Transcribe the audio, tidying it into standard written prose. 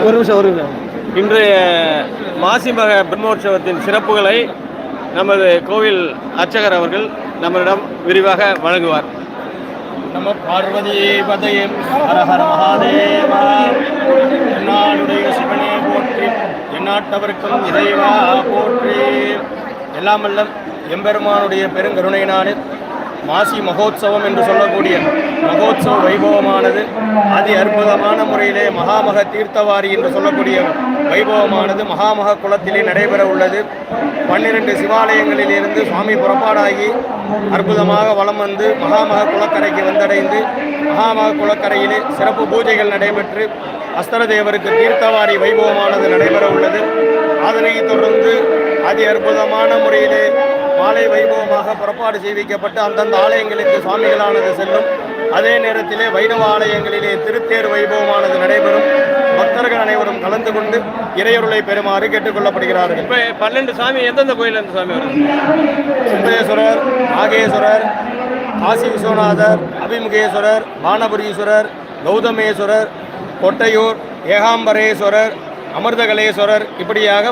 ஒரு நிமிஷம். இன்றைய மாசிமக பிரம்மோற்சவத்தின் சிறப்புகளை நமது கோவில் அர்ச்சகர் அவர்கள் நம்மளிடம் விரிவாக வழங்குவார். நம பார்வதி பதயே ஹர ஹர மகாதேவா. என்னாடுடைய சிவனே போற்றி, எந்நாட்டவருக்கும் இறைவா போற்றி. எல்லாமல்ல எம்பெருமானுடைய பெருங்கருணையினாலே மாசி மகோத்சவம் என்று சொல்லக்கூடிய மகோத்சவ வைபவமானது அதி அற்புதமான முறையிலே மகாமக தீர்த்தவாரி என்று சொல்லக்கூடிய வைபவமானது மகாமக குளத்திலே நடைபெற உள்ளது. 12 சிவாலயங்களிலிருந்து சுவாமி புறப்பாடாகி அற்புதமாக வலம் வந்து மகாமக குளக்கரைக்கு வந்தடைந்து மகாமக குளக்கரையிலே சிறப்பு பூஜைகள் நடைபெற்று அஸ்தரதேவருக்கு தீர்த்தவாரி வைபவமானது நடைபெற உள்ளது. அதனை தொடர்ந்து அதி அற்புதமான முறையிலே மாலை வைபவமாக புறப்பாடு செய்விக்கப்பட்டு அந்தந்த ஆலயங்களுக்கு சுவாமிகளானது செல்லும். அதே நேரத்திலே வைணவ ஆலயங்களிலே திருத்தேர் வைபவமானது நடைபெறும். பக்தர்கள் அனைவரும் கலந்து கொண்டு இறையருளை பெறுமாறு கேட்டுக்கொள்ளப்படுகிறார்கள். இப்போ 12 சாமி எந்தெந்த கோயில் அந்த சாமி வரும்? சுந்தரேஸ்வரர், நாகேஸ்வரர், காசி விஸ்வநாதர், அபிமுகேஸ்வரர், பானபுரீஸ்வரர், கௌதமேஸ்வரர், கொட்டையூர், ஏகாம்பரேஸ்வரர், அமிர்தகலேஸ்வரர் இப்படியாக